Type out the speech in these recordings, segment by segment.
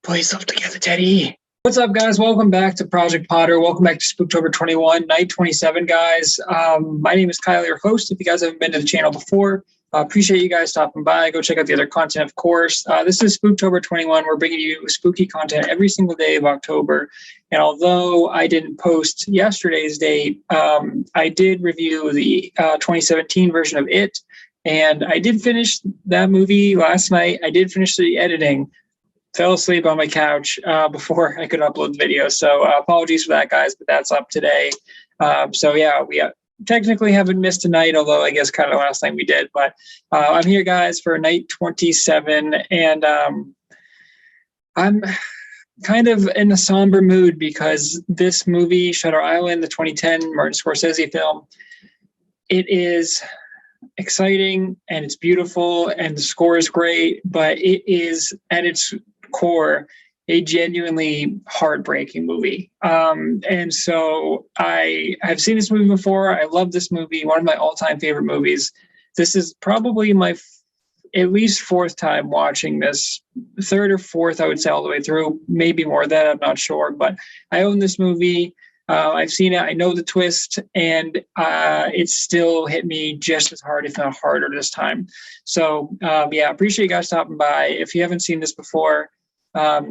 Pull yourself together, Teddy. What's up, guys? Welcome back to Project Potter. Welcome back to Spooktober21, night 27, guys. My name is Kyle, your host. If you guys haven't been to the channel before, appreciate you guys stopping by. Go check out the other content, of course. This is Spooktober21. We're bringing you spooky content every single day of October. And although I didn't post yesterday's date, I did review the 2017 version of It. And I did finish that movie last night. I did finish the editing. Fell asleep on my couch before I could upload the video. So apologies for that, guys, but that's up today. So yeah, we technically haven't missed a night, although I guess kind of last night we did. But I'm here, guys, for night 27. And I'm kind of in a somber mood because this movie, Shutter Island, the 2010 Martin Scorsese film, it is exciting and it's beautiful and the score is great, but it is at its core a genuinely heartbreaking movie. And so I've seen this movie before. I love this movie, one of my all-time favorite movies. This is probably my at least fourth time watching this, third or fourth, I would say, all the way through, maybe more than that, I'm not sure, but I own this movie. I've seen it, I know the twist, and it still hit me just as hard, if not harder this time. So yeah, appreciate you guys stopping by. If you haven't seen this before,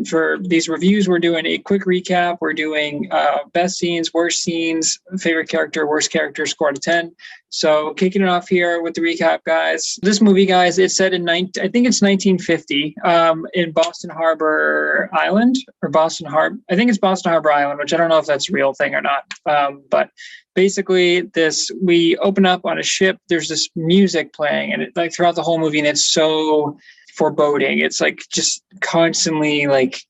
for these reviews, we're doing a quick recap. We're doing best scenes, worst scenes, favorite character, worst character, score out of 10. So kicking it off here with the recap, guys. This movie, guys, it's set in, I think it's 1950 in Boston Harbor Island, or Boston Harbor. I think it's Boston Harbor Island, which I don't know if that's a real thing or not. But basically, we open up on a ship. There's this music playing, and like throughout the whole movie, and it's so foreboding. It's like just constantly like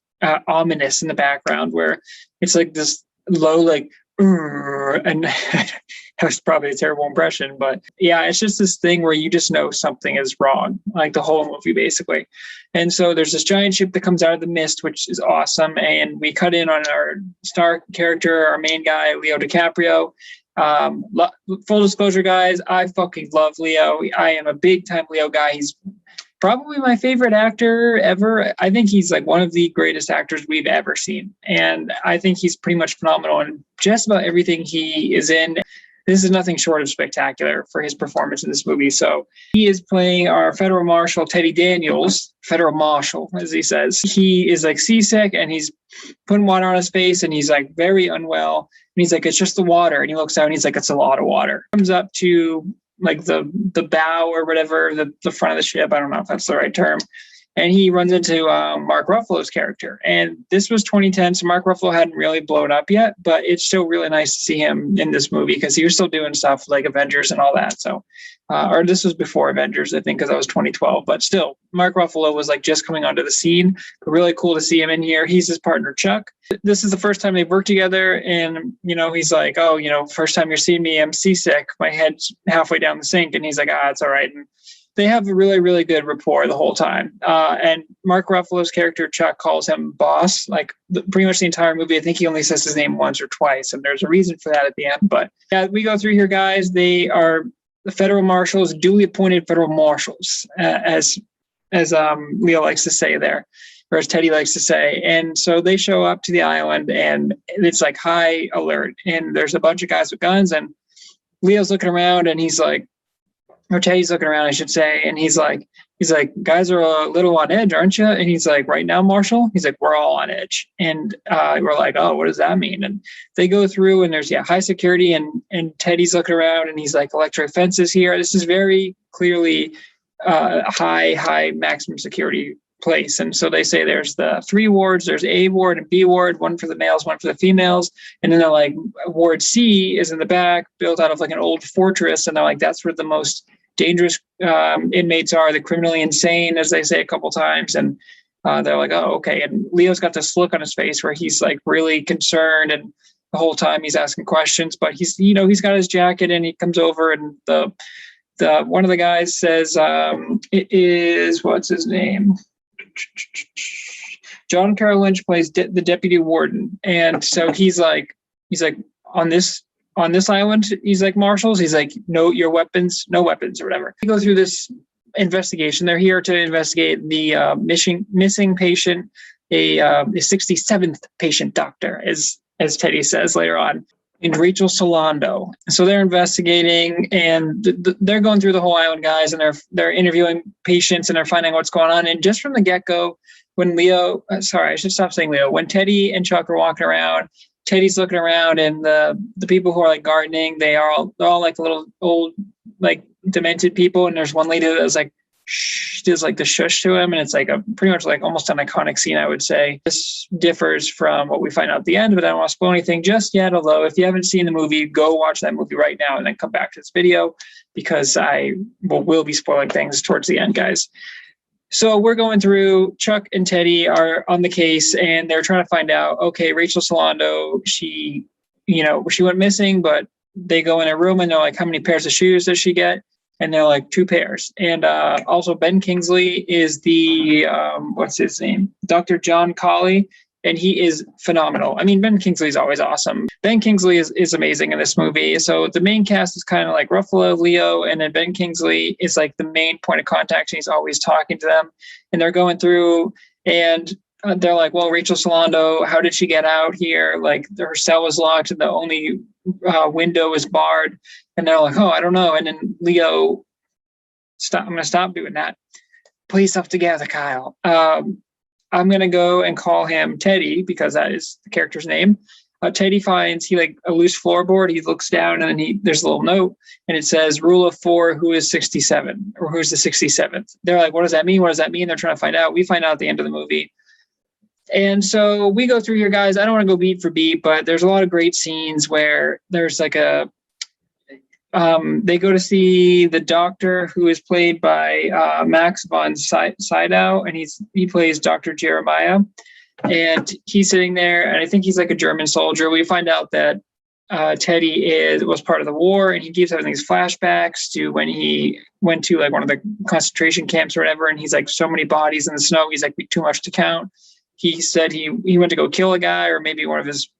ominous in the background, where it's like this low like and that was probably a terrible impression, but yeah, it's just this thing where you just know something is wrong, like the whole movie basically. And so there's this giant ship that comes out of the mist, which is awesome, and we cut in on our star character, our main guy, Leo DiCaprio. Full disclosure, guys, I fucking love Leo. I am a big time Leo guy. He's probably my favorite actor ever. I think he's like one of the greatest actors we've ever seen. And I think he's pretty much phenomenal in just about everything he is in. This is nothing short of spectacular for his performance in this movie. So he is playing our Federal Marshal, Teddy Daniels, Federal Marshal, as he says. He is like seasick and he's putting water on his face and he's like very unwell. And he's like, it's just the water. And he looks out and he's like, it's a lot of water. Comes up to like the bow or whatever, the front of the ship. I don't know if that's the right term. And he runs into Mark Ruffalo's character. And this was 2010, so Mark Ruffalo hadn't really blown up yet, but it's still really nice to see him in this movie because he was still doing stuff like Avengers and all that. So, or this was before Avengers, I think, because that was 2012. But still, Mark Ruffalo was like just coming onto the scene. Really cool to see him in here. He's his partner, Chuck. This is the first time they've worked together. And, you know, he's like, oh, you know, first time you're seeing me, I'm seasick. My head's halfway down the sink. And he's like, it's all right. And they have a really, really good rapport the whole time. And Mark Ruffalo's character, Chuck, calls him boss, like pretty much the entire movie. I think he only says his name once or twice, and there's a reason for that at the end. But yeah, we go through here, guys. They are the federal marshals, duly appointed federal marshals, as Leo likes to say there, or as Teddy likes to say. And so they show up to the island, and it's like high alert. And there's a bunch of guys with guns, and Leo's looking around, and he's like, or Teddy's looking around, I should say, and he's like, guys are a little on edge, aren't you? And he's like, right now, Marshal? He's like, we're all on edge. And we're like, oh, what does that mean? And they go through, and there's high security, and Teddy's looking around, and he's like, electric fences here. This is very clearly high maximum security place. And so they say there's the 3 wards, there's A ward and B ward, one for the males, one for the females. And then they're like, Ward C is in the back, built out of like an old fortress. And they're like, that's where the most dangerous inmates are, the criminally insane, as they say a couple times. And they're like, oh, okay. And Leo's got this look on his face where he's like really concerned, and the whole time he's asking questions, but he's got his jacket, and he comes over, and the one of the guys says, it is, what's his name? John Carroll Lynch plays the deputy warden. And so he's like on this island, he's like, marshals, he's like, no, your weapons, no weapons, or whatever. We go through this investigation. They're here to investigate the missing patient, a 67th patient, doctor, as Teddy says later on, named Rachel Solando. So they're investigating, and they're going through the whole island, guys, and they're interviewing patients, and they're finding what's going on. And just from the get-go, when I should stop saying Leo. When Teddy and Chuck are walking around, Teddy's looking around, and the people who are like gardening, they're all like little old, like demented people. And there's one lady that was like, does like the shush to him, and it's like a pretty much like almost an iconic scene, I would say. This differs from what we find out at the end, but I don't want to spoil anything just yet. Although if you haven't seen the movie, go watch that movie right now and then come back to this video, because I will be spoiling things towards the end, guys. So we're going through, Chuck and Teddy are on the case, and they're trying to find out, okay, Rachel Solando, she went missing, but they go in a room and they're like, how many pairs of shoes does she get? And they're like, 2 pairs. And also Ben Kingsley is the, what's his name? Dr. John Colley. And he is phenomenal. I mean, Ben Kingsley is always awesome. Ben Kingsley is amazing in this movie. So the main cast is kind of like Ruffalo, Leo, and then Ben Kingsley is like the main point of contact. And he's always talking to them. And they're going through, and they're like, well, Rachel Solando, how did she get out here? Like, her cell was locked and the only window was barred. And they're like, oh, I don't know. And then Leo, I'm going to stop doing that. Put yourself together, Kyle. I'm going to go and call him Teddy, because that is the character's name. Teddy finds like a loose floorboard. He looks down, and then there's a little note, and it says, rule of 4, who is 67, or who's the 67th? They're like, what does that mean? What does that mean? They're trying to find out. We find out at the end of the movie. And so we go through here, guys. I don't want to go beat for beat, but there's a lot of great scenes where there's like they go to see the doctor, who is played by Max von Sydow, and he plays Dr. Jeremiah. And he's sitting there, and I think he's like a German soldier. We find out that Teddy was part of the war, and he keeps having these flashbacks to when he went to like one of the concentration camps or whatever, and he's like, so many bodies in the snow, he's like, too much to count. He said he went to go kill a guy, or maybe one of his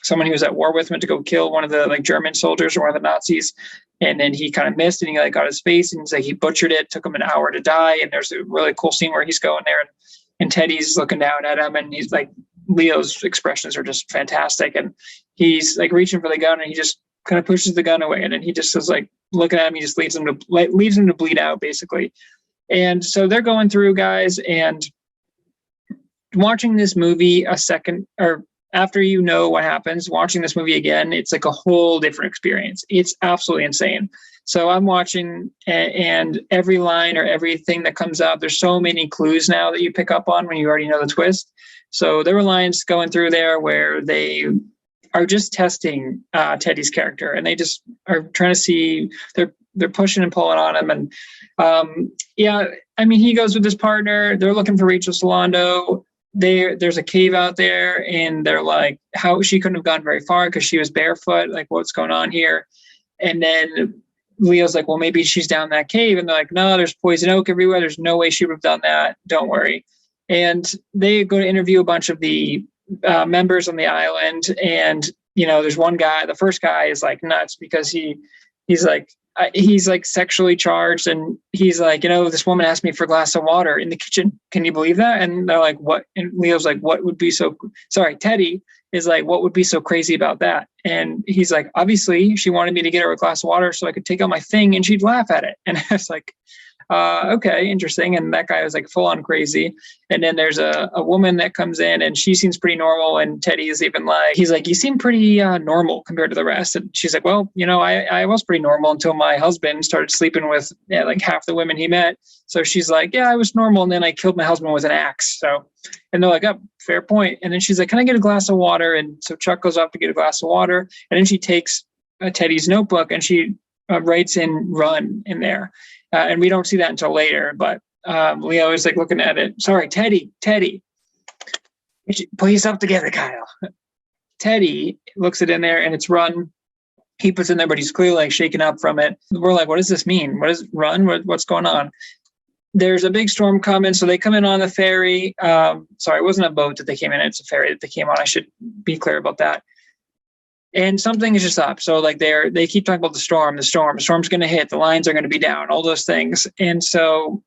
someone he was at war with went to go kill one of the like German soldiers or one of the Nazis, and then he kind of missed, and he like got his face, and he's like, he butchered it. Took him an hour to die. And there's a really cool scene where he's going there, and Teddy's looking down at him, and he's like, Leo's expressions are just fantastic, and he's like reaching for the gun, and he just kind of pushes the gun away, and then he just is like looking at him. He just leaves him to bleed out, basically. And so they're going through, guys, and watching this movie a second, or after you know what happens, watching this movie again, it's like a whole different experience. It's absolutely insane. So I'm watching, and every line or everything that comes up, there's so many clues now that you pick up on when you already know the twist. So there were lines going through there where they are just testing Teddy's character, and they just are trying to see, they're pushing and pulling on him. And I mean, he goes with his partner. They're looking for Rachel Solando. There's a cave out there, and they're like, how she couldn't have gone very far because she was barefoot. Like, what's going on here? And then Leo's like, well, maybe she's down that cave. And they're like, no, there's poison oak everywhere. There's no way she would have done that. Don't worry. And they go to interview a bunch of the members on the island. And, there's one guy, the first guy is like nuts because he's like sexually charged. And he's like, this woman asked me for a glass of water in the kitchen. Can you believe that? And they're like, what? And Leo's like, Teddy is like, what would be so crazy about that? And he's like, obviously she wanted me to get her a glass of water so I could take out my thing and she'd laugh at it. And I was like, okay, interesting. And that guy was like full on crazy. And then there's a woman that comes in, and she seems pretty normal. And Teddy is even like, he's like, you seem pretty normal compared to the rest. And she's like, well, I was pretty normal until my husband started sleeping with like half the women he met. So she's like, yeah, I was normal. And then I killed my husband with an axe. And they're like, oh, fair point. And then she's like, can I get a glass of water? And so Chuck goes up to get a glass of water. And then she takes Teddy's notebook, and she writes in run in there. And we don't see that until later, but Leo is like looking at it. Sorry, Teddy, pull yourself together, Kyle. Teddy looks it in there, and it's run. He puts it in there, but he's clearly like shaken up from it. We're like, what does this mean? What is run? What's going on? There's a big storm coming. So they come in on the ferry. Sorry, it wasn't a boat that they came in. It's a ferry that they came on. I should be clear about that. And something is just up. So like they keep talking about the storm's going to hit, the lines are going to be down, all those things. And so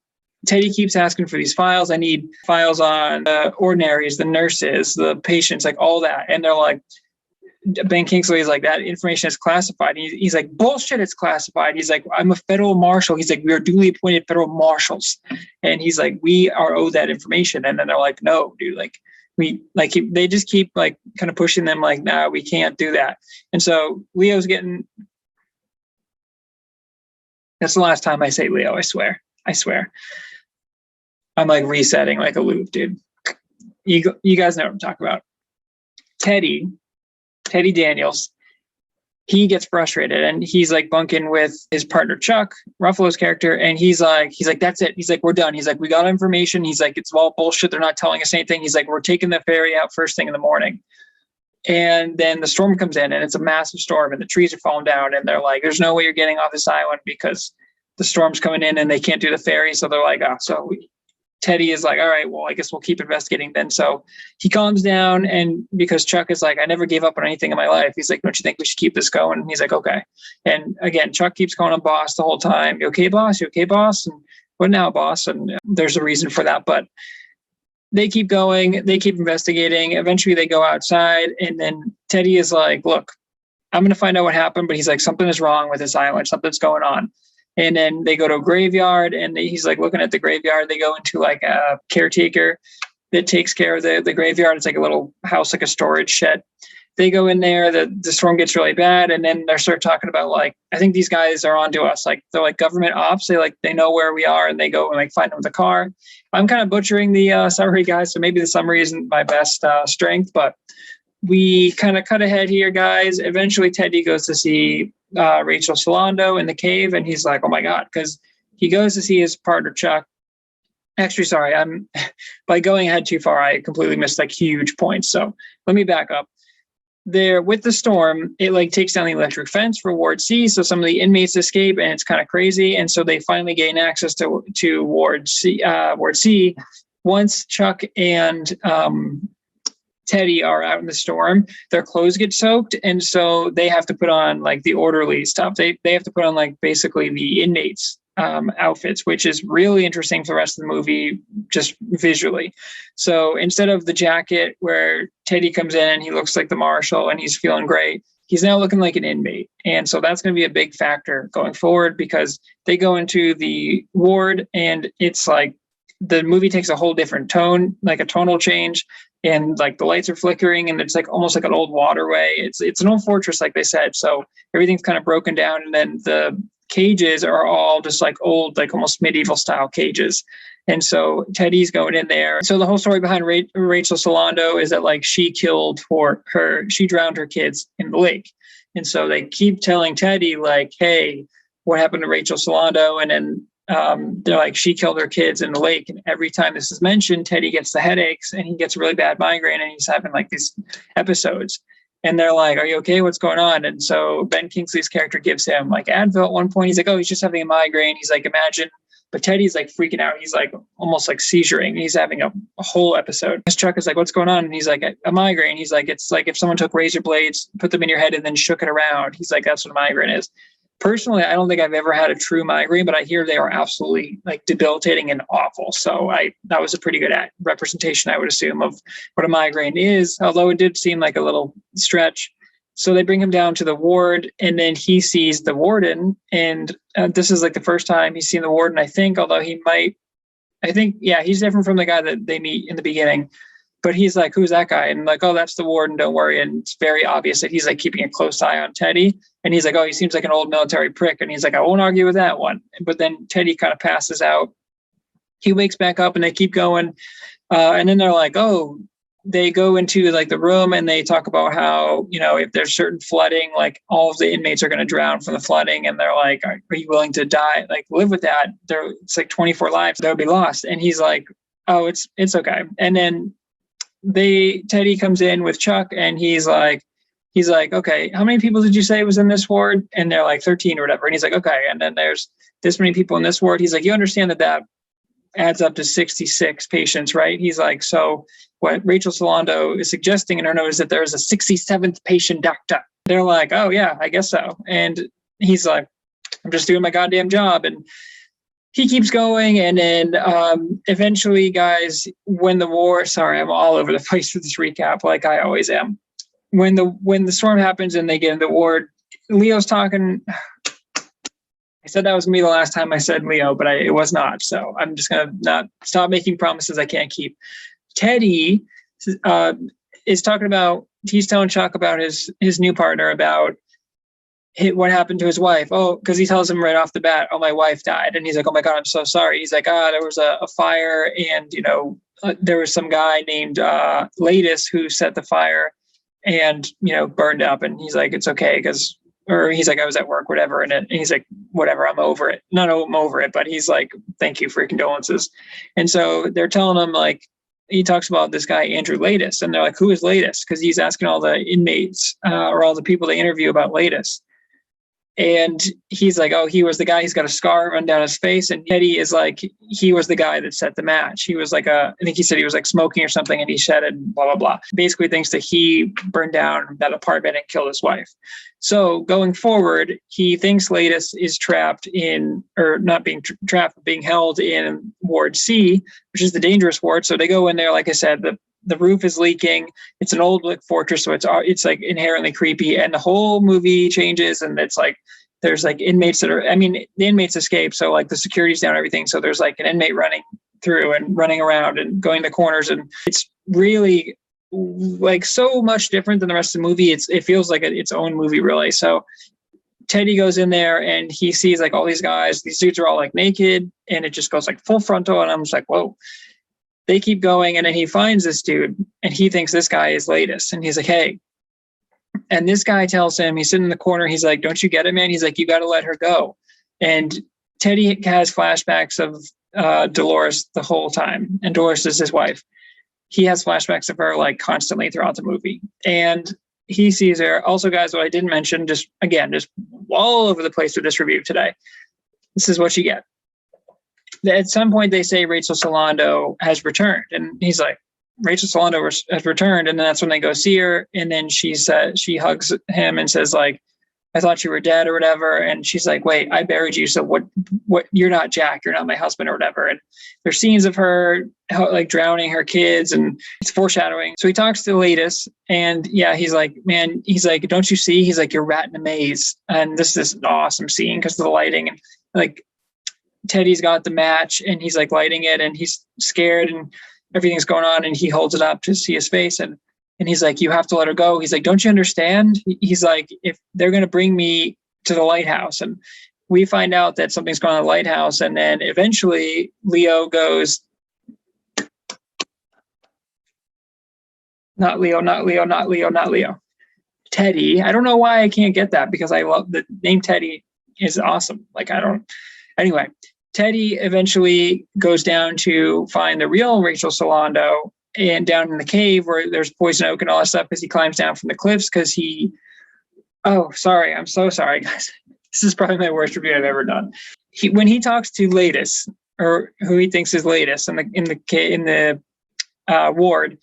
Teddy keeps asking for these files. I need files on the ordinaries, the nurses, the patients, like all that. And they're like, Ben Kingsley is like, that information is classified. He's like, bullshit, it's classified. He's like, I'm a federal marshal. He's like, we are duly appointed federal marshals. And he's like, we are owed that information. And then they're like, no, dude, they just keep like kind of pushing them like, nah, we can't do that. And so Leo's getting, that's the last time I say Leo, I swear. I'm like resetting like a loop, dude. You guys know what I'm talking about. Teddy Daniels, he gets frustrated and he's like bunking with his partner Chuck, Ruffalo's character, and he's like, that's it. He's like, we're done. He's like, we got information. He's like, it's all bullshit. They're not telling us anything. He's like, we're taking the ferry out first thing in the morning. And then the storm comes in and it's a massive storm and the trees are falling down and they're like, there's no way you're getting off this island because the storm's coming in and they can't do the ferry. So they're like, Teddy is like, all right, well, I guess we'll keep investigating then. So he calms down, and because Chuck is like, I never gave up on anything in my life. He's like, don't you think we should keep this going? And he's like, okay. And again, Chuck keeps calling him boss the whole time. You okay, boss? You okay, boss? And what now, boss? And there's a reason for that. But they keep going. They keep investigating. Eventually they go outside, and then Teddy is like, look, I'm going to find out what happened. But he's like, something is wrong with this island. Something's going on. And then they go to a graveyard and he's like looking at the graveyard. They go into like a caretaker that takes care of the graveyard. It's like a little house, like a storage shed. They go in there, the storm gets really bad. And then they start talking about like, I think these guys are onto us. Like they're like government ops. They know where we are and they go and like find them with a car. I'm kind of butchering the summary, guys. So maybe the summary isn't my best strength, but we kind of cut ahead here, guys. Eventually Teddy goes to see Rachel Solando in the cave, and he's like, oh my God, because he goes to see his partner Chuck. Actually, sorry, I'm by going ahead too far, I completely missed like huge points. So let me back up. There with the storm, it like takes down the electric fence for Ward C. So some of the inmates escape, and it's kind of crazy. And so they finally gain access to Ward C. Once Chuck and Teddy are out in the storm, their clothes get soaked, and so they have to put on like the orderly stuff. They have to put on like basically the inmates outfits, which is really interesting for the rest of the movie, just visually. So instead of the jacket where Teddy comes in and he looks like the marshal and he's feeling great, he's now looking like an inmate. And so that's going to be a big factor going forward, because they go into the ward and it's like the movie takes a whole different tone, like a tonal change, and like the lights are flickering and it's like almost like an old waterway. It's an old fortress, like they said. So everything's kind of broken down, and then the cages are all just like old, like almost medieval style cages. And so Teddy's going in there. So the whole story behind Rachel Solando is that like she drowned her kids in the lake. And so they keep telling Teddy like, hey, what happened to Rachel Solando? And then they're like, she killed her kids in the lake. And every time this is mentioned, Teddy gets the headaches and he gets a really bad migraine and he's having like these episodes. And they're like, are you okay? What's going on? And so Ben Kingsley's character gives him like Advil at one point. He's like, oh, he's just having a migraine. He's like, imagine. But Teddy's like freaking out. He's like almost like seizuring. He's having a whole episode. His Chuck is like, what's going on? And he's like, a migraine. He's like, it's like if someone took razor blades, put them in your head and then shook it around. He's like, that's what a migraine is. Personally, I don't think I've ever had a true migraine, but I hear they are absolutely like debilitating and awful. So that was a pretty good representation, I would assume, of what a migraine is, although it did seem like a little stretch. So they bring him down to the ward, and then he sees the warden. And this is like the first time he's seen the warden, I think, although he's different from the guy that they meet in the beginning. But he's like, who's that guy? And like, oh, that's the warden, don't worry. And it's very obvious that he's like keeping a close eye on Teddy. And he's like, oh, he seems like an old military prick. And he's like, I won't argue with that one. But then Teddy kind of passes out. He wakes back up and they keep going. And then they're like, oh, they go into like the room and they talk about how, you know, if there's certain flooding, like all of the inmates are going to drown from the flooding. And they're like, are you willing to die? Like live with that. It's like 24 lives that would be lost. And he's like, oh, it's okay. And then Teddy comes in with Chuck and he's like, okay, how many people did you say was in this ward? And they're like 13 or whatever. And he's like, okay. And then there's this many people in this ward. He's like, you understand that adds up to 66 patients, right? He's like, so what Rachel Solando is suggesting in her note is that there is a 67th patient doctor. they're like, oh yeah, I guess so. And he's like, I'm just doing my goddamn job. And he keeps going. And then eventually, guys, when the war, sorry, I'm all over the place with this recap, like I always am. When the storm happens and they get into the ward, Leo's talking. I said that was gonna be the last time I said Leo, but it was not. So I'm just gonna not stop making promises I can't keep. Teddy is talking about, he's telling Chuck about his new partner, about what happened to his wife. Oh, because he tells him right off the bat, oh, my wife died. And he's like, oh my God, I'm so sorry. He's like, there was a fire, and there was some guy named Ladis who set the fire and burned up. And he's like, it's okay, or he's like, I was at work, whatever. And he's like, whatever, I'm over it. Not I'm over it, but he's like, thank you for your condolences. And so they're telling him, like, he talks about this guy, Andrew Ladis. And they're like, who is Ladis? Because he's asking all the inmates or all the people they interview about Ladis. And he's like, oh, he was the guy, he's got a scar run down his face. And Teddy is like, he was the guy that set the match. He was like I think he said he was like smoking or something, and he shed it, and blah, blah, blah. Basically thinks that he burned down that apartment and killed his wife. So going forward, he thinks Ladis is trapped in, or not being trapped, but being held in Ward C, which is the dangerous ward. So they go in there, like I said, the roof is leaking. It's an old brick fortress, so it's like inherently creepy. And the whole movie changes, and it's like there's like inmates that are, the inmates escape, so like the security's down, everything. So there's like an inmate running through and running around and going to corners, and it's really like so much different than the rest of the movie. It feels like its own movie, really. So Teddy goes in there and he sees like all these guys. These dudes are all like naked, and it just goes like full frontal, and I'm just like, whoa. They keep going, and then he finds this dude, and he thinks this guy is Ladis, and he's like, hey. And this guy tells him, he's sitting in the corner, he's like, don't you get it, man? He's like, you got to let her go. And Teddy has flashbacks of Dolores the whole time, and Dolores is his wife. He has flashbacks of her like constantly throughout the movie, and he sees her. Also, guys, what I didn't mention, just all over the place with this review today, this is what you get. At some point they say Rachel Solando has returned, and he's like, Rachel Solando has returned. And then that's when they go see her. And then she hugs him and says like, I thought you were dead or whatever. And she's like, wait, I buried you. So what, you're not Jack, you're not my husband or whatever. And there's scenes of her like drowning her kids, and it's foreshadowing. So he talks to Ladis, and yeah, he's like, man, he's like, don't you see? He's like, you're rat in a maze. And this is an awesome scene because of the lighting, and like, Teddy's got the match and he's like lighting it, and he's scared and everything's going on, and he holds it up to see his face, and he's like, you have to let her go. He's like, don't you understand? He's like, if they're going to bring me to the lighthouse, and we find out that something's going on in the lighthouse, and then eventually Leo goes, not Leo, not Leo, not Leo, not Leo. Teddy. I don't know why I can't get that, because I love the name Teddy is awesome. Like, anyway, Teddy eventually goes down to find the real Rachel Solando, and down in the cave where there's poison oak and all that stuff, because he climbs down from the cliffs because I'm so sorry, guys. This is probably my worst review I've ever done. When he talks to Ladis, or who he thinks is Ladis in the ward,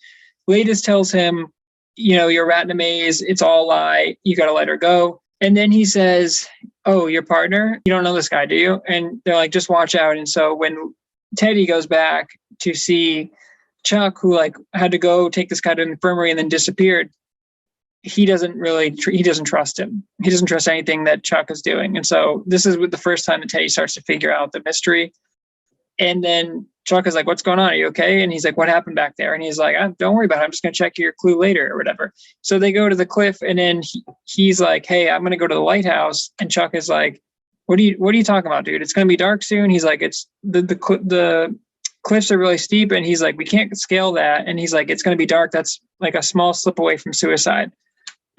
Ladis tells him, you're a rat in a maze. It's all a lie. You got to let her go. And then he says, oh, your partner? You don't know this guy, do you? And they're like, just watch out. And so when Teddy goes back to see Chuck, who like had to go take this guy to the infirmary and then disappeared, he doesn't trust him. He doesn't trust anything that Chuck is doing. And so this is the first time that Teddy starts to figure out the mystery. And then Chuck is like, what's going on? Are you okay? And he's like, what happened back there? And he's like, don't worry about it. I'm just going to check your clue later or whatever. So they go to the cliff, and then he's like, hey, I'm going to go to the lighthouse. And Chuck is like, what are you talking about, dude? It's going to be dark soon. He's like, it's the cliffs are really steep. And he's like, we can't scale that. And he's like, it's going to be dark. That's like a small slip away from suicide.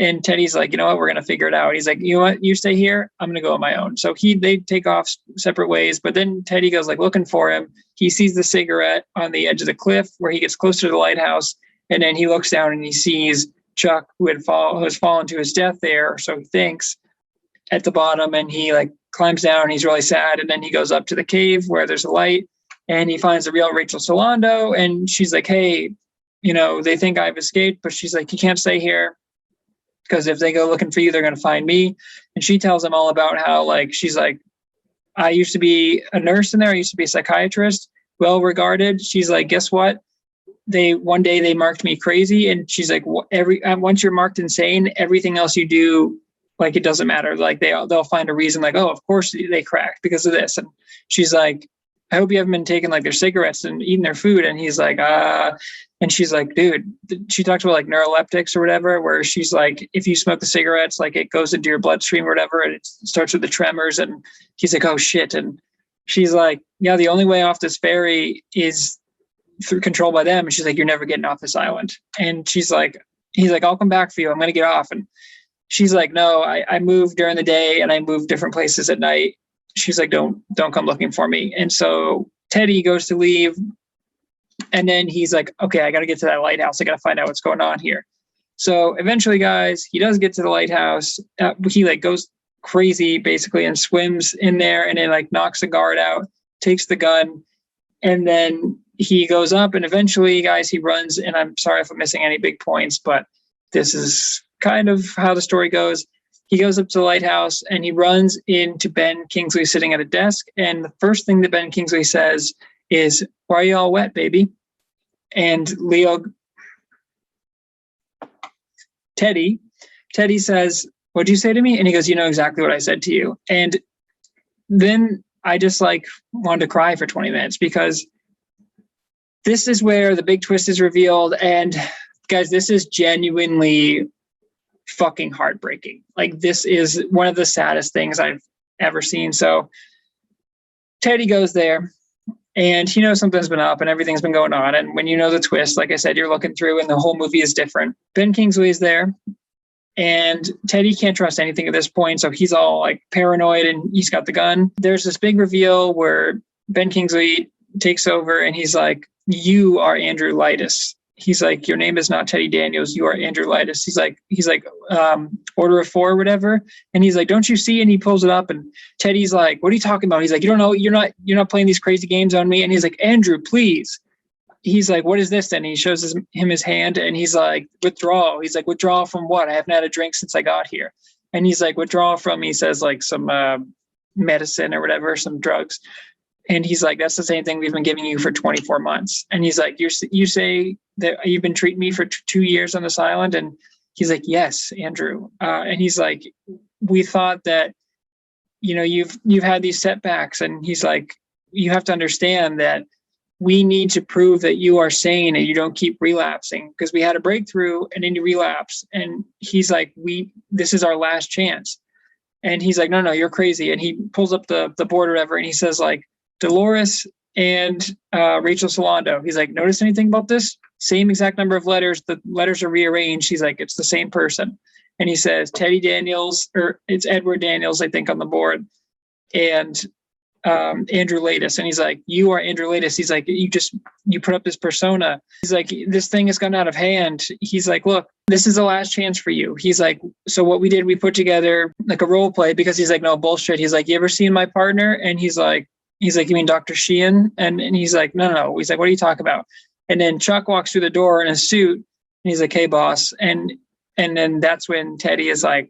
And Teddy's like, you know what? We're going to figure it out. He's like, you know what? You stay here. I'm going to go on my own. So they take off separate ways. But then Teddy goes like looking for him. He sees the cigarette on the edge of the cliff where he gets closer to the lighthouse. And then he looks down and he sees Chuck, who has fallen to his death there. So he thinks, at the bottom. And he like climbs down and he's really sad. And then he goes up to the cave where there's a light, and he finds the real Rachel Solando. And she's like, hey, they think I've escaped, but she's like, you can't stay here. because if they go looking for you, they're going to find me. And she tells him all about how, like, she's like, I used to be a nurse in there. I used to be a psychiatrist, well regarded. She's like, guess what? One day they marked me crazy. And she's like, once you're marked insane, everything else you do, like, it doesn't matter. Like, they'll find a reason, like, oh, of course they cracked because of this. And she's like, I hope you haven't been taking like their cigarettes and eating their food. And he's like, and she's like, dude, she talks about like neuroleptics or whatever, where she's like, if you smoke the cigarettes, like it goes into your bloodstream or whatever, and it starts with the tremors. And he's like, oh shit. And she's like, yeah, the only way off this ferry is through control by them. And she's like, you're never getting off this island. And he's like, I'll come back for you. I'm going to get off. And she's like, no, I move during the day and I move different places at night. She's like, don't come looking for me. And so Teddy goes to leave. And then he's like, okay, I got to get to that lighthouse. I got to find out what's going on here. So eventually, guys, he does get to the lighthouse. He like goes crazy basically and swims in there and then like knocks the guard out, takes the gun. And then he goes up and eventually, guys, he runs. And I'm sorry if I'm missing any big points, but this is kind of how the story goes. He goes up to the lighthouse and he runs into Ben Kingsley sitting at a desk. And the first thing that Ben Kingsley says is, why are you all wet, baby? And Teddy says, what'd you say to me? And he goes, you know exactly what I said to you. And then I just like wanted to cry for 20 minutes because this is where the big twist is revealed. And guys, this is genuinely fucking heartbreaking. Like, this is one of the saddest things I've ever seen. So Teddy goes there and he knows something's been up and everything's been going on. And when you know the twist, like I said, you're looking through and the whole movie is different. Ben Kingsley is there and Teddy can't trust anything at this point. So he's all like paranoid and he's got the gun. There's this big reveal where Ben Kingsley takes over and he's like, you are Andrew Lightus. He's like, your name is not Teddy Daniels. You are Andrew Lightus. He's like, order of 4 or whatever. And he's like, don't you see? And he pulls it up and Teddy's like, what are you talking about? He's like, you don't know, you're not playing these crazy games on me. And he's like, Andrew, please. He's like, what is this then? And he shows him his hand and he's like, withdrawal. He's like, withdrawal from what? I haven't had a drink since I got here. And he's like, withdrawal from, he says like some medicine or whatever, some drugs. And he's like, that's the same thing we've been giving you for 24 months. And he's like, you say that you've been treating me for 2 years on this island? And he's like, yes, Andrew. And he's like, we thought that, you know, you've had these setbacks. And he's like, you have to understand that we need to prove that you are sane and you don't keep relapsing, because we had a breakthrough and then you relapse. And he's like, this is our last chance. And he's like, no, you're crazy. And he pulls up the board or whatever. And he says like, Dolores and Rachel Solando. He's like, notice anything about this? Same exact number of letters. The letters are rearranged. He's like, it's the same person. And he says, Teddy Daniels, or it's Edward Daniels, I think, on the board. And Andrew Lightus. And he's like, you are Andrew Lightus. He's like, you put up this persona. He's like, this thing has gone out of hand. He's like, look, this is the last chance for you. He's like, so what we did, we put together like a role play, because he's like, no bullshit. He's like, you ever seen my partner? And he's like, you mean Dr. Sheehan? And he's like, no. He's like, what are you talking about? And then Chuck walks through the door in a suit and he's like, hey boss. And then that's when Teddy is like,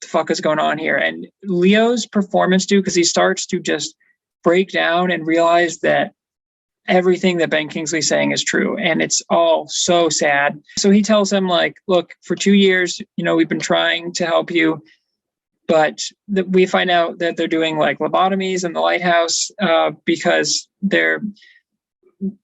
the fuck is going on here? And Leo's performance too, because he starts to just break down and realize that everything that Ben Kingsley's saying is true. And it's all so sad. So he tells him like, look, for 2 years, you know, we've been trying to help you. But we find out that they're doing like lobotomies in the lighthouse because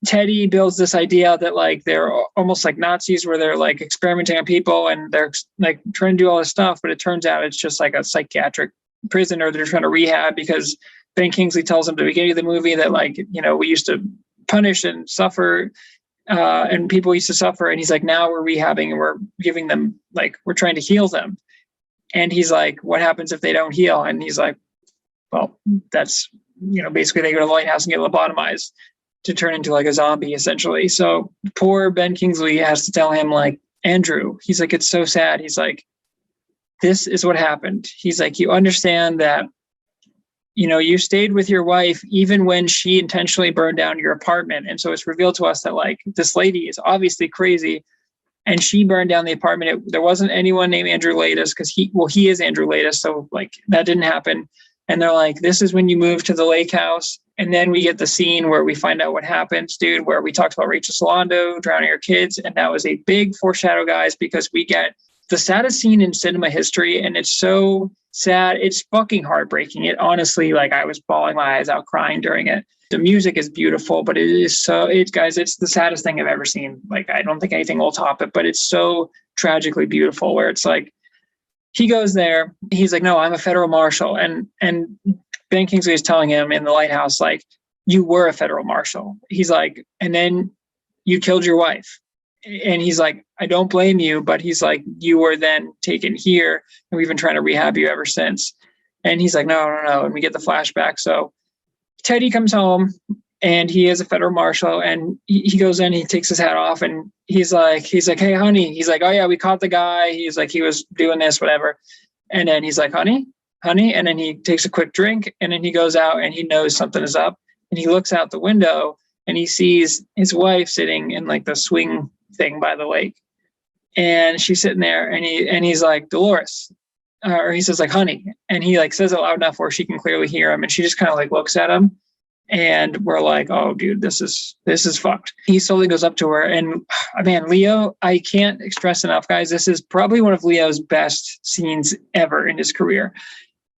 Teddy builds this idea that like they're almost like Nazis, where they're like experimenting on people and they're like trying to do all this stuff. But it turns out it's just like a psychiatric prison, or they're trying to rehab, because Ben Kingsley tells him at the beginning of the movie that like, you know, we used to punish and suffer and people used to suffer. And he's like, now we're rehabbing and we're giving them, like, we're trying to heal them. And he's like, what happens if they don't heal? And he's like, well, that's, you know, basically they go to the lighthouse and get lobotomized to turn into like a zombie, essentially. So poor Ben Kingsley has to tell him like, Andrew, he's like, it's so sad. He's like, this is what happened. He's like, you understand that, you know, you stayed with your wife even when she intentionally burned down your apartment. And so it's revealed to us that like this lady is obviously crazy. and she burned down the apartment. There wasn't anyone named Andrew Latis because he is Andrew Latis. So like that didn't happen. And they're like, this is when you move to the lake house. And then we get the scene where we find out what happens, dude, where we talked about Rachel Solando drowning her kids. And that was a big foreshadow, guys, because we get the saddest scene in cinema history. And it's so sad. It's fucking heartbreaking. It honestly, like I was bawling my eyes out crying during it. The music is beautiful, but guys, it's the saddest thing I've ever seen. Like, I don't think anything will top it, but it's so tragically beautiful where it's like, he goes there, he's like, no, I'm a federal marshal. And Ben Kingsley is telling him in the lighthouse, like, you were a federal marshal. He's like, and then you killed your wife. And he's like, I don't blame you, but he's like, you were then taken here and we've been trying to rehab you ever since. And he's like, no. And we get the flashback. So Teddy comes home and he is a federal marshal, and he goes in, he takes his hat off, and he's like, hey, honey. He's like, oh yeah, we caught the guy. He's like, he was doing this, whatever. And then he's like, honey. And then he takes a quick drink, and then he goes out and he knows something is up, and he looks out the window and he sees his wife sitting in like the swing thing by the lake. And she's sitting there, and he's like, Dolores, or he says like, honey. And he like says it loud enough where she can clearly hear him. And she just kind of like looks at him. And we're like, oh, dude, this is fucked. He slowly goes up to her, and man, Leo, I can't stress enough, guys. This is probably one of Leo's best scenes ever in his career.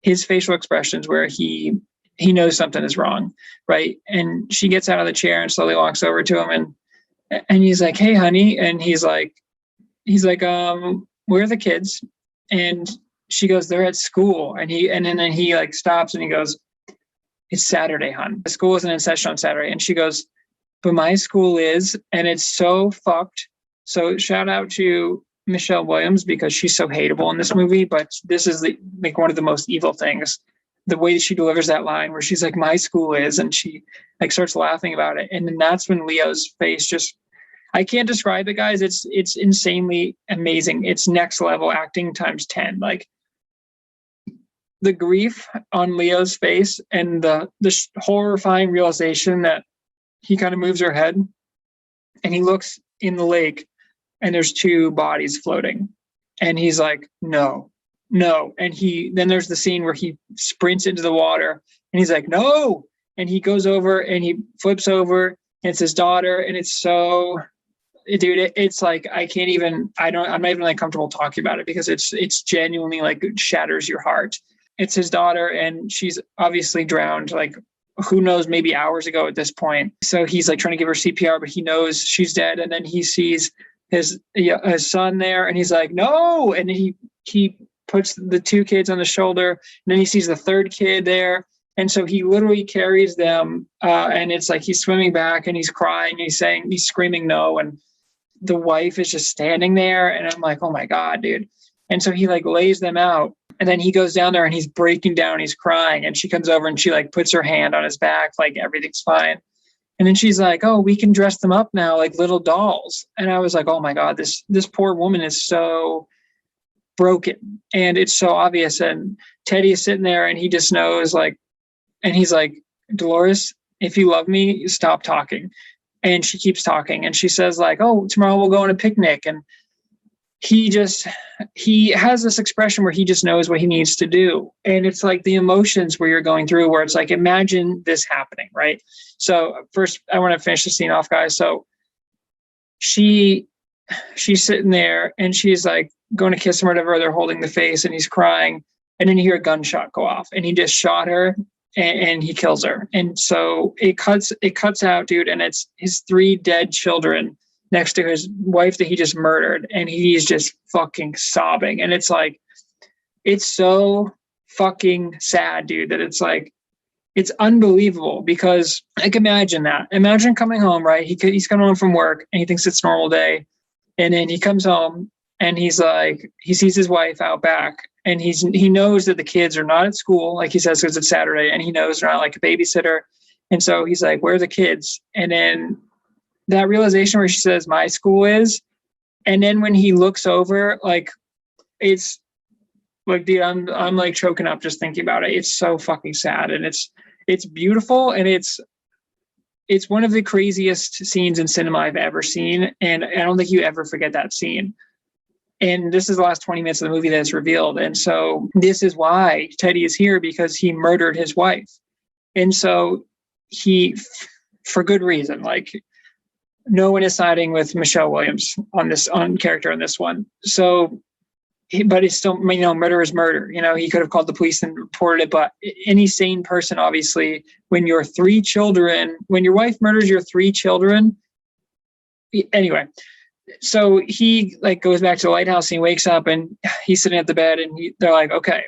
His facial expressions where he knows something is wrong, right? And she gets out of the chair and slowly walks over to him, and he's like, hey, honey. And he's like, where are the kids? And she goes, they're at school. And then he like stops and he goes, it's Saturday, hon. The school isn't in session on Saturday. And she goes, but my school is, and it's so fucked. So shout out to Michelle Williams because she's so hateable in this movie, but this is like one of the most evil things. The way she delivers that line where she's like, my school is, and she like starts laughing about it. And then that's when Leo's face just, I can't describe it, guys. It's insanely amazing. It's next level acting times 10. Like, the grief on Leo's face and the horrifying realization that he kind of moves her head and he looks in the lake and there's two bodies floating. And he's like, no. And then there's the scene where he sprints into the water and he's like, no. And he goes over and he flips over and it's his daughter. And it's so, dude, it's like, I'm not even like comfortable talking about it because it's genuinely like shatters your heart. It's his daughter, and she's obviously drowned, like, who knows, maybe hours ago at this point. So he's like trying to give her CPR, but he knows she's dead. And then he sees his son there, and he's like, no. And he puts the two kids on the shoulder, and then he sees the third kid there. And so he literally carries them, and it's like he's swimming back, and he's crying, and he's screaming no. And the wife is just standing there, and I'm like, oh my God, dude. And so he like lays them out. And then he goes down there and he's breaking down, he's crying. And she comes over and she like puts her hand on his back, like everything's fine. And then she's like, oh, we can dress them up now like little dolls. And I was like, oh my God, this poor woman is so broken. And it's so obvious. And Teddy is sitting there and he just knows, like, and he's like, Dolores, if you love me, stop talking. And she keeps talking. And she says like, oh, tomorrow we'll go on a picnic. And he has this expression where he just knows what he needs to do. And it's like the emotions where you're going through, where it's like, imagine this happening, right? So first I want to finish the scene off, guys. So she's sitting there and she's like going to kiss him or whatever. They're holding the face and he's crying. And then you hear a gunshot go off and he just shot her and he kills her. And so it cuts out, dude. And it's his 3 dead children next to his wife that he just murdered, and he's just fucking sobbing. And it's like, it's so fucking sad, dude, that it's like, it's unbelievable. Because like, imagine coming home, right? He's coming home from work and he thinks it's a normal day, and then he comes home and he's like, he sees his wife out back, and he knows that the kids are not at school, like he says, because it's Saturday, and he knows they're not like a babysitter. And so he's like, where are the kids? And then that realization where she says, my school is, and then when he looks over, like, it's like, dude, I'm like choking up just thinking about it. It's so fucking sad, and it's beautiful, and it's it's one of the craziest scenes in cinema I've ever seen. And I don't think you ever forget that scene. And this is the last 20 minutes of the movie that's revealed. And so this is why Teddy is here, because he murdered his wife. And so he, for good reason, like no one is siding with Michelle Williams on character on this one. So, but it's still, murder is murder. He could have called the police and reported it, but any sane person, obviously, when your wife murders your 3 children, anyway. So he goes back to the lighthouse and he wakes up and he's sitting at the bed and they're like, okay.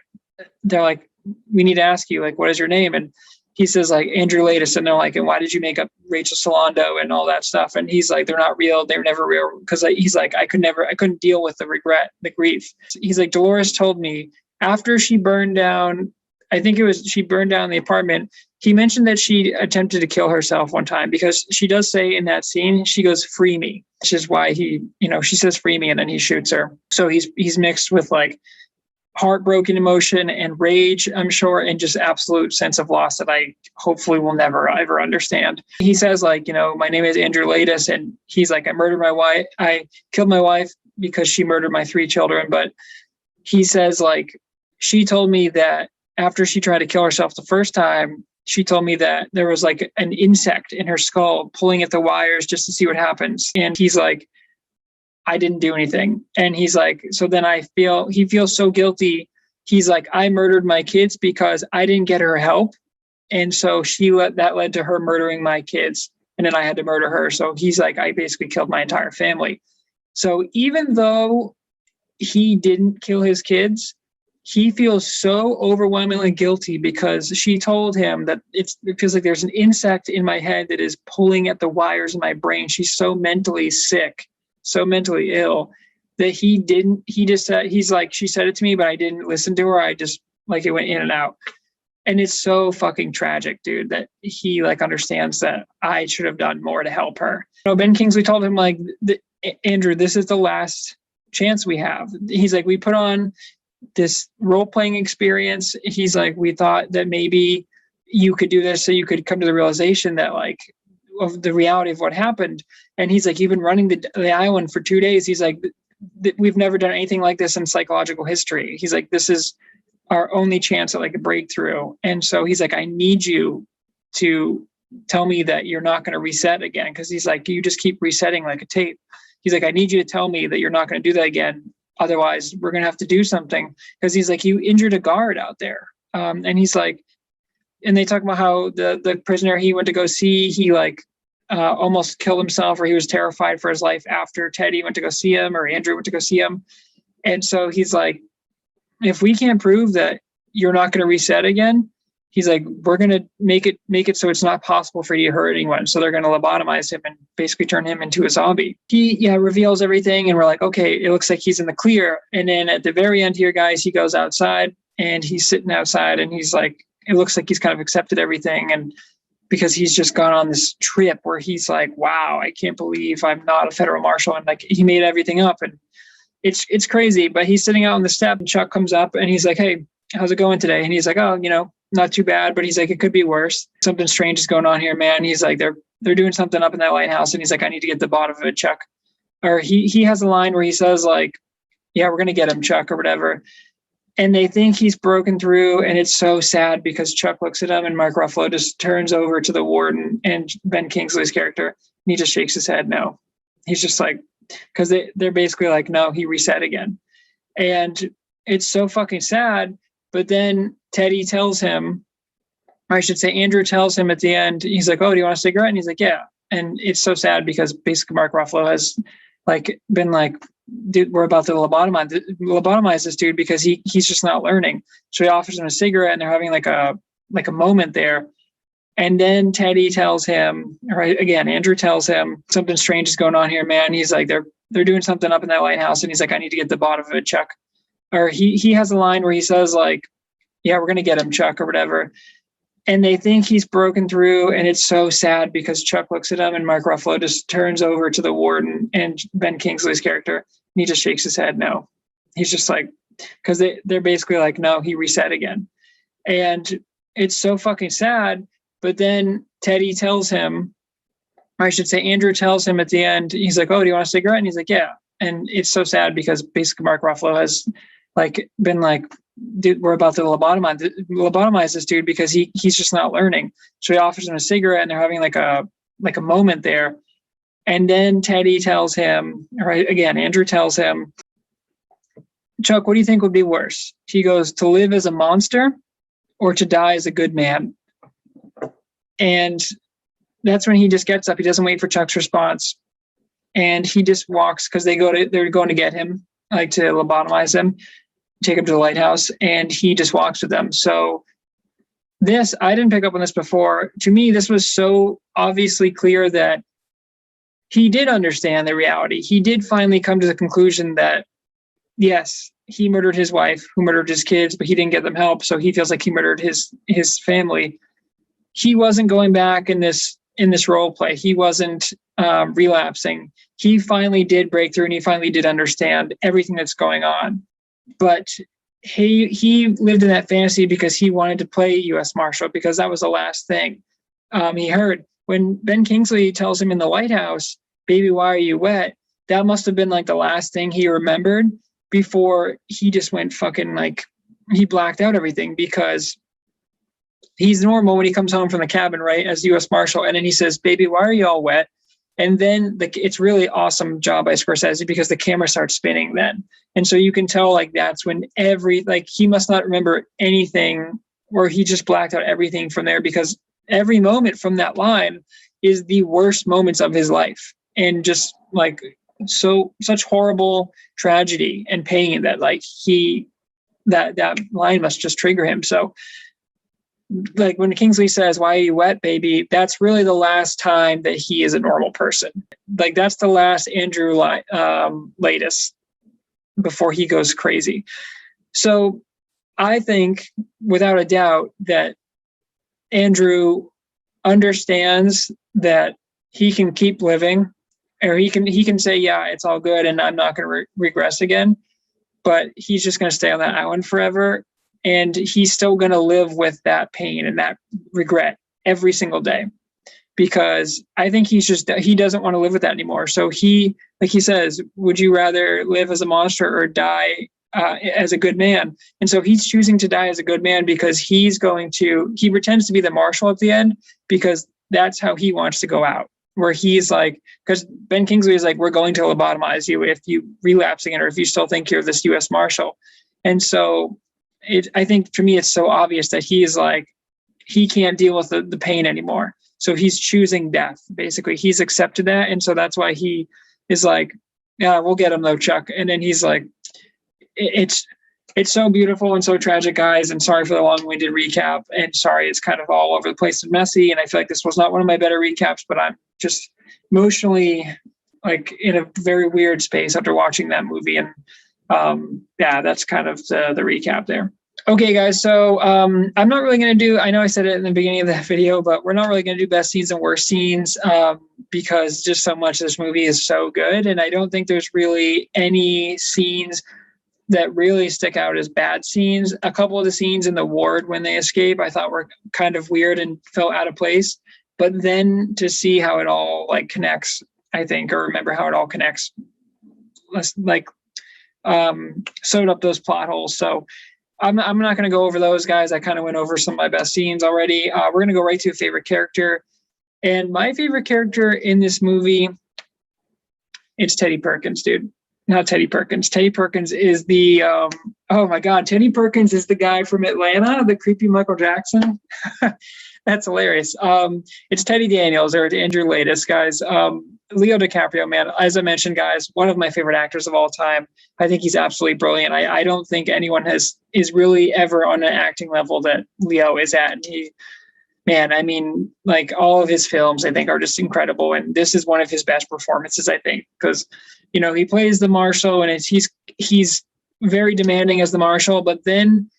They're like, we need to ask you, what is your name? And he says Andrew Latis. And they're like, and why did you make up Rachel Solando and all that stuff? And he's like, they're not real. They were never real. Cause he's like, I couldn't deal with the regret, the grief. He's like, Dolores told me after she burned down, she burned down the apartment. He mentioned that she attempted to kill herself one time, because she does say in that scene, she goes, free me, which is why she says free me. And then he shoots her. So he's mixed with heartbroken emotion and rage, I'm sure, and just absolute sense of loss that I hopefully will never ever understand. He says my name is Andrew Latis, and he's like, I murdered my wife. I killed my wife because she murdered my 3 children. But he says she told me that after she tried to kill herself the first time, she told me that there was an insect in her skull pulling at the wires just to see what happens. And he's like, I didn't do anything. And he's like, so then he feels so guilty. He's like, I murdered my kids because I didn't get her help. And so that led to her murdering my kids. And then I had to murder her. So he's like, I basically killed my entire family. So even though he didn't kill his kids, he feels so overwhelmingly guilty because she told him that it feels like there's an insect in my head that is pulling at the wires in my brain. She's so mentally sick, so mentally ill, that he's like, she said it to me, but I didn't listen to her. I just it went in and out. And it's so fucking tragic, dude, that he understands that I should have done more to help her. Ben Kingsley told him Andrew, this is the last chance we have. He's like, we put on this role-playing experience. He's like, we thought that maybe you could do this so you could come to the realization that of the reality of what happened. And he's like, you've been running the island for 2 days. He's like, we've never done anything like this in psychological history. He's like, this is our only chance at a breakthrough. And so he's like, I need you to tell me that you're not going to reset again. Cause he's like, you just keep resetting like a tape. He's like, I need you to tell me that you're not going to do that again. Otherwise we're going to have to do something. Cause he's like, you injured a guard out there. And he's like, and they talk about how the prisoner he went to go see, he almost killed himself, or he was terrified for his life after Teddy went to go see him, or Andrew went to go see him. And so he's like, if we can't prove that you're not going to reset again, he's like, we're going to make it so it's not possible for you to hurt anyone. So they're going to lobotomize him and basically turn him into a zombie. He reveals everything, and we're like, okay, it looks like he's in the clear. And then at the very end here, guys, he goes outside and he's sitting outside, and he's like, it looks like he's kind of accepted everything. And because he's just gone on this trip where he's like, wow, I can't believe I'm not a federal marshal. And he made everything up, and it's crazy. But he's sitting out on the step, and Chuck comes up and he's like, hey, how's it going today? And he's like, oh, not too bad. But he's like, it could be worse. Something strange is going on here, man. He's like, they're doing something up in that lighthouse. And he's like, I need to get to the bottom of it, Chuck. Or he has a line where he says yeah, we're going to get him, Chuck, or whatever. And they think he's broken through. And it's so sad because Chuck looks at him, and Mark Ruffalo just turns over to the warden and Ben Kingsley's character. And he just shakes his head. No, he's just because they're basically no, he reset again. And it's so fucking sad. But then Teddy tells him, or I should say Andrew tells him at the end, he's like, oh, do you want a cigarette? And he's like, yeah. And it's so sad because basically Mark Ruffalo has been dude, we're about to lobotomize this dude because he's just not learning. So he offers him a cigarette, and they're having a moment there. And then Teddy tells him, or again, Andrew tells him, something strange is going on here, man. He's like, they're doing something up in that lighthouse. And he's like, I need to get to the bottom of it, Chuck. Or he has a line where he says yeah, we're going to get him, Chuck, or whatever. And they think he's broken through. And it's so sad because Chuck looks at him, and Mark Ruffalo just turns over to the warden and Ben Kingsley's character. And he just shakes his head. No, he's just because they're basically no, he reset again. And it's so fucking sad. But then Teddy tells him, or I should say Andrew tells him at the end, he's like, oh, do you want a cigarette? And he's like, yeah. And it's so sad because basically Mark Ruffalo has like been like, dude, we're about to lobotomize this dude because he's just not learning. So he offers him a cigarette and they're having like a moment there. And then Teddy tells him, right, again, Andrew tells him, Chuck, what do you think would be worse? He goes, to live as a monster or to die as a good man? And that's when he just gets up. He doesn't wait for Chuck's response. And he just walks because they're going to get him, like to lobotomize him, take him to the lighthouse. And he just walks with them. So this, I didn't pick up on this before. To me, this was so obviously clear that he did understand the reality. He did finally come to the conclusion that, yes, he murdered his wife, who murdered his kids, but he didn't get them help. So he feels like he murdered his family. He wasn't going back in this role play. He wasn't relapsing. He finally did break through and he finally did understand everything that's going on. But he lived in that fantasy because he wanted to play U.S. Marshal, because that was the last thing he heard. When Ben Kingsley tells him in the lighthouse, baby, why are you wet? That must have been like the last thing he remembered before he just went fucking like, he blacked out everything, because he's normal when he comes home from the cabin, right, as U.S. Marshal. And then he says, baby, why are you all wet? And then it's really awesome job by Scorsese because the camera starts spinning then. And so you can tell like that's when he must not remember anything, or he just blacked out everything from there, because every moment from that line is the worst moments of his life. And just like such horrible tragedy and pain that like that line must just trigger him. So like when Kingsley says, why are you wet, baby? That's really the last time that he is a normal person. Like that's the last Andrew latest before he goes crazy. So I think without a doubt that Andrew understands that he can keep living, or he can say, yeah, it's all good and I'm not going to regress again, but he's just going to stay on that island forever. And he's still going to live with that pain and that regret every single day, because I think he doesn't want to live with that anymore. So like he says, would you rather live as a monster or die as a good man? And so he's choosing to die as a good man because he pretends to be the marshal at the end, because that's how he wants to go out, where he's like, because Ben Kingsley is like, we're going to lobotomize you if you relapse again, or if you still think you're this U.S. Marshal. And so I think for me, it's so obvious that he is like, he can't deal with the pain anymore. So he's choosing death. Basically, he's accepted that. And so that's why he is like, yeah, we'll get him though, Chuck. And then he's like, it's so beautiful and so tragic, guys. And sorry for the long-winded recap. And sorry, it's kind of all over the place and messy. And I feel like this was not one of my better recaps, but I'm just emotionally like in a very weird space after watching that movie. And yeah, that's kind of the recap there. Okay, guys. So I'm not really going to do, I know I said it in the beginning of the video, but we're not really going to do best scenes and worst scenes because just so much of this movie is so good. And I don't think there's really any scenes that really stick out as bad scenes. A couple of the scenes in the ward when they escape, I thought were kind of weird and felt out of place. But then to see how it all like connects, I think, or remember how it all connects, like sewed up those plot holes. So I'm not going to go over those, guys. I kind of went over some of my best scenes already. We're going to go right to a favorite character. And my favorite character in this movie, it's Teddy Perkins, dude. Not Teddy Perkins. Teddy Perkins is the, oh my God, Teddy Perkins is the guy from Atlanta, the creepy Michael Jackson. That's hilarious. It's Teddy Daniels, or Andrew Latest, guys. Leo DiCaprio, man, as I mentioned, guys, one of my favorite actors of all time. I think he's absolutely brilliant. I don't think anyone is really ever on an acting level that Leo is at. And man, I mean, like all of his films, I think, are just incredible. And this is one of his best performances, I think, because, you know, he plays the marshal and he's very demanding as the marshal, but then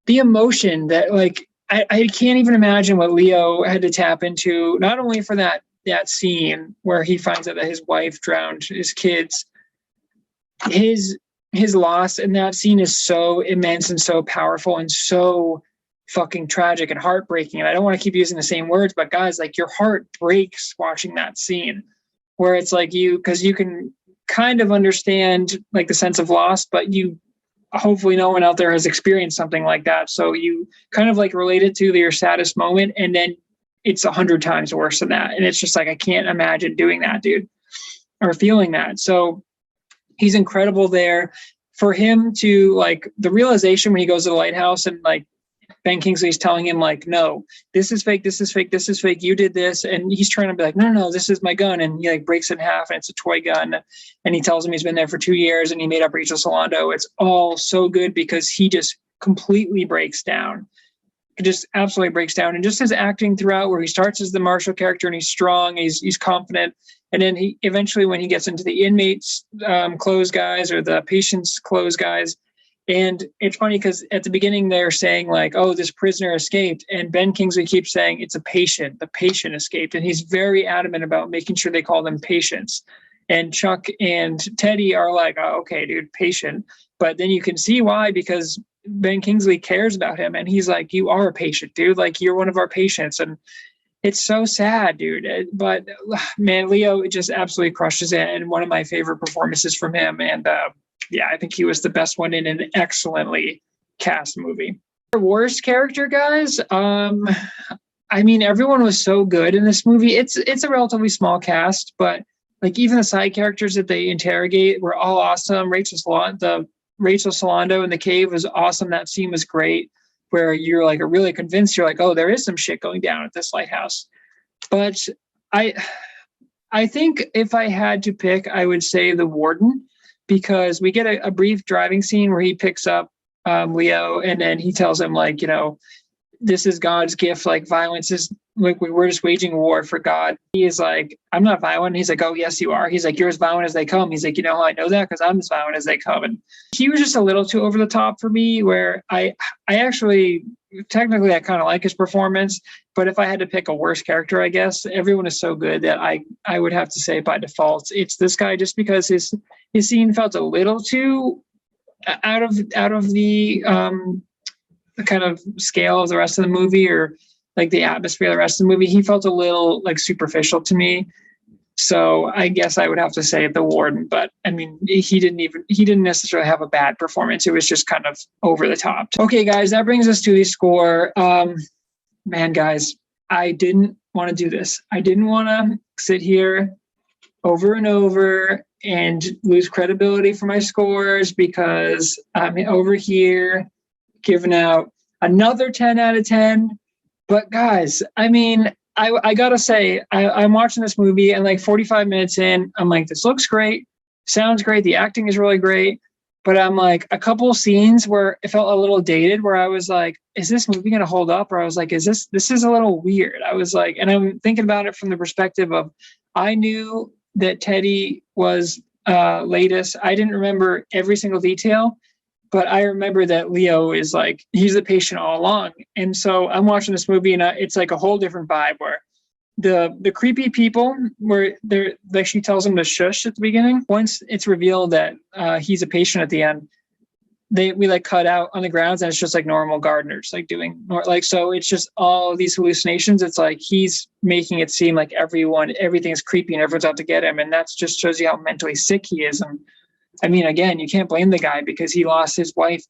the emotion that, like, I can't even imagine what Leo had to tap into, not only for that scene where he finds out that his wife drowned his kids, his loss in that scene is so immense and so powerful and so fucking tragic and heartbreaking. And I don't want to keep using the same words, but guys, like your heart breaks watching that scene where it's like because you can kind of understand like the sense of loss, but hopefully no one out there has experienced something like that. So you kind of like relate it to your saddest moment, and then it's 100 times worse than that. And it's just like, I can't imagine doing that, dude, or feeling that. So he's incredible there. For him to like the realization when he goes to the lighthouse and like Ben Kingsley's telling him like, no, this is fake, this is fake, this is fake, you did this. And he's trying to be like, no, this is my gun. And he like breaks it in half and it's a toy gun. And he tells him he's been there for 2 years and he made up Rachel Solando. It's all so good because he just completely breaks down. It just absolutely breaks down. And just his acting throughout, where he starts as the Marshall character and he's strong, he's confident. And then he eventually, when he gets into the inmates clothes guys or the patients clothes guys, and it's funny because at the beginning they're saying like, oh, this prisoner escaped. And Ben Kingsley keeps saying it's a patient. The patient escaped. And he's very adamant about making sure they call them patients. And Chuck and Teddy are like, oh, okay, dude, patient. But then you can see why, because Ben Kingsley cares about him. And he's like, you are a patient, dude. Like, you're one of our patients. And it's so sad, dude. But man, Leo just absolutely crushes it. And one of my favorite performances from him. And yeah, I think he was the best one in an excellently cast movie. Worst character, guys. I mean, everyone was so good in this movie. It's a relatively small cast, but like even the side characters that they interrogate were all awesome. Rachel Solando in the cave was awesome. That scene was great, where you're like really convinced, you're like, oh, there is some shit going down at this lighthouse. But I think if I had to pick, I would say the Warden, because we get a brief driving scene where he picks up Leo and then he tells him like, you know, this is God's gift. Like, violence is like, we're just waging war for God. He is like, I'm not violent. He's like, oh, yes, you are. He's like, you're as violent as they come. He's like, you know how I know that? Because I'm as violent as they come. And he was just a little too over the top for me, where I actually, technically, I kind of like his performance. But if I had to pick a worse character, I guess everyone is so good that I would have to say by default, it's this guy, just because his scene felt a little too out of the kind of scale of the rest of the movie, or like the atmosphere of the rest of the movie. He felt a little like superficial to me. So I guess I would have to say the Warden, but I mean, he didn't necessarily have a bad performance. It was just kind of over the top. Okay, guys, that brings us to the score. Man, guys, I didn't want to do this. I didn't want to sit here over and over and lose credibility for my scores, because I'm over here giving out another 10 out of 10. But guys, I mean, I gotta say, I'm watching this movie and like 45 minutes in, I'm like, this looks great, sounds great, the acting is really great. But I'm like, a couple of scenes where it felt a little dated, where I was like, is this movie going to hold up? Or I was like, this is a little weird. I was like, and I'm thinking about it from the perspective of, I knew that Teddy was latest. I didn't remember every single detail, but I remember that Leo is like, he's the patient all along. And so I'm watching this movie and it's like a whole different vibe, where the creepy people, where they're like, she tells him to shush at the beginning. Once it's revealed that he's a patient at the end, we like cut out on the grounds, and it's just like normal gardeners like doing like, so it's just all these hallucinations. It's like he's making it seem like everything's creepy and everyone's out to get him, and that's just shows you how mentally sick he is. And I mean, again, you can't blame the guy, because he lost his wife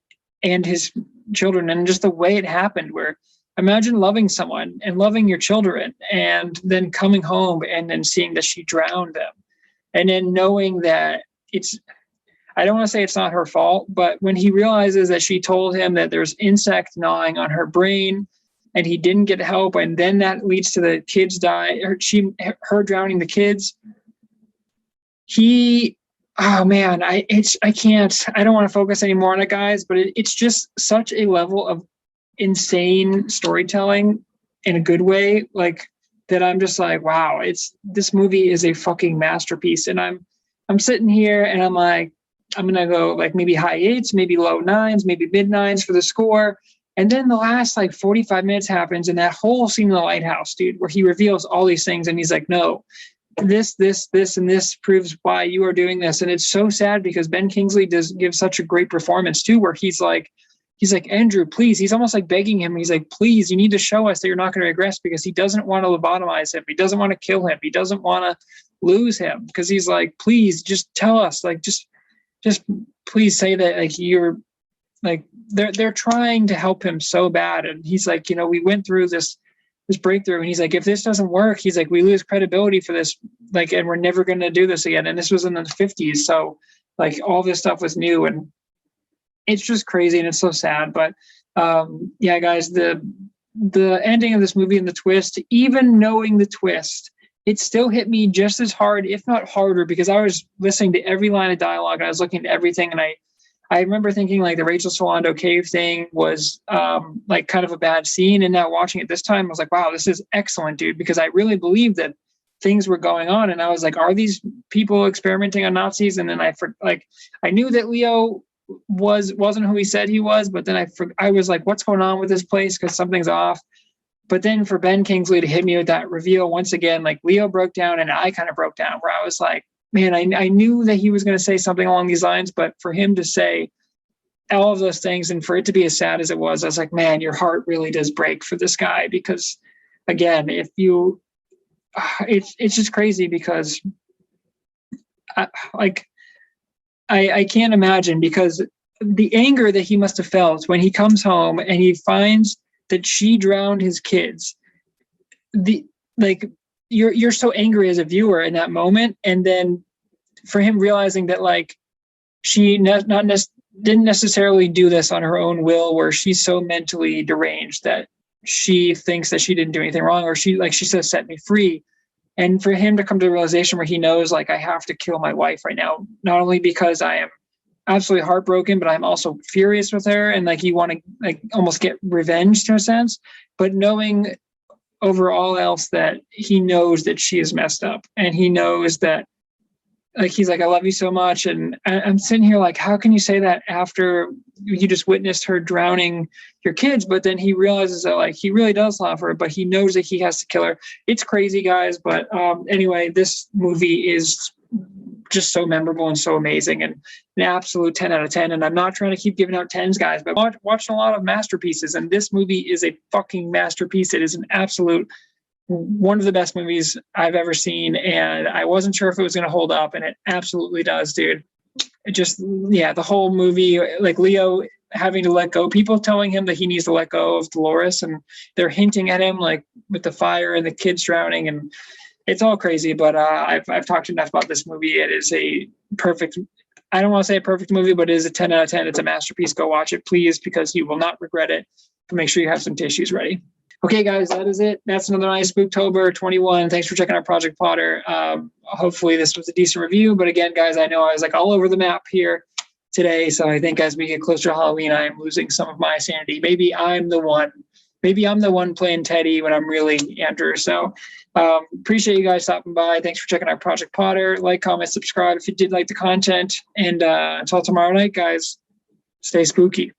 and his children, and just the way it happened, where imagine loving someone and loving your children and then coming home and then seeing that she drowned them, and then knowing that I don't want to say it's not her fault, but when he realizes that she told him that there's insect gnawing on her brain and he didn't get help, and then that leads to the kids her drowning the kids. Oh man, I don't want to focus anymore on it, guys, but it's just such a level of insane storytelling in a good way, like, that I'm just like, wow, this movie is a fucking masterpiece. And I'm sitting here and I'm like, I'm gonna go like maybe high 8s, maybe low 9s, maybe mid 9s for the score. And then the last like 45 minutes happens, and that whole scene in the lighthouse, dude, where he reveals all these things and he's like, no, this, and this proves why you are doing this. And it's so sad, because Ben Kingsley does give such a great performance too, where he's like, he's like, Andrew, please. He's almost like begging him. He's like, please, you need to show us that you're not going to regress, because he doesn't want to lobotomize him. He doesn't want to kill him. He doesn't want to lose him, because he's like, please, just tell us, like, just please say that, like, you're like, they're trying to help him so bad. And he's like, you know, we went through this breakthrough, and he's like, if this doesn't work, he's like, we lose credibility for this, like, and we're never going to do this again. And this was in the 50s, so like all this stuff was new, and it's just crazy, and it's so sad. But yeah, guys, the ending of this movie and the twist, even knowing the twist, it still hit me just as hard, if not harder, because I was listening to every line of dialogue, and I was looking at everything, and I remember thinking like the Rachel Solando cave thing was like kind of a bad scene. And now watching it this time, I was like, wow, this is excellent, dude, because I really believed that things were going on. And I was like, are these people experimenting on Nazis? And then I knew that Leo wasn't who he said he was, but then I was like, what's going on with this place? Because something's off. But then for Ben Kingsley to hit me with that reveal once again, like Leo broke down and I kind of broke down, where I was like, man, I knew that he was going to say something along these lines, but for him to say all of those things and for it to be as sad as it was, I was like, man, your heart really does break for this guy. Because again, if you, it's just crazy, because I can't imagine, because the anger that he must have felt when he comes home and he finds that she drowned his kids, you're so angry as a viewer in that moment. And then for him realizing that like she didn't necessarily do this on her own will, where she's so mentally deranged that she thinks that she didn't do anything wrong, or she says, set me free. And for him to come to the realization where he knows, like, I have to kill my wife right now, not only because I am absolutely heartbroken, but I'm also furious with her, and like you want to like almost get revenge to a sense, but knowing over all else that he knows that she is messed up, and he knows that, like, he's like, I love you so much. And I'm sitting here like, how can you say that after you just witnessed her drowning your kids? But then he realizes that like he really does love her, but he knows that he has to kill her. It's crazy, guys. But anyway, this movie is just so memorable and so amazing, and an absolute 10 out of 10. And I'm not trying to keep giving out 10s, guys, but watching a lot of masterpieces, and this movie is a fucking masterpiece. It is an absolute one of the best movies I've ever seen, and I wasn't sure if it was going to hold up, and it absolutely does, dude. It just, yeah, the whole movie, like Leo having to let go, people telling him that he needs to let go of Dolores, and they're hinting at him like with the fire and the kids drowning, and it's all crazy. But I've talked enough about this movie. It is a perfect, I don't want to say a perfect movie, but it is a 10 out of 10. It's a masterpiece. Go watch it, please, because you will not regret it. Make sure you have some tissues ready. Okay, guys, that is it. That's another nice Spooktober21. Thanks for checking out Project Potter. Hopefully this was a decent review. But again, guys, I know I was like all over the map here today. So I think as we get closer to Halloween, I'm losing some of my sanity. Maybe I'm the one playing Teddy when I'm really Andrew. So appreciate you guys stopping by. Thanks for checking out Project Potter. Like, comment, subscribe if you did like the content. And until tomorrow night, guys, stay spooky.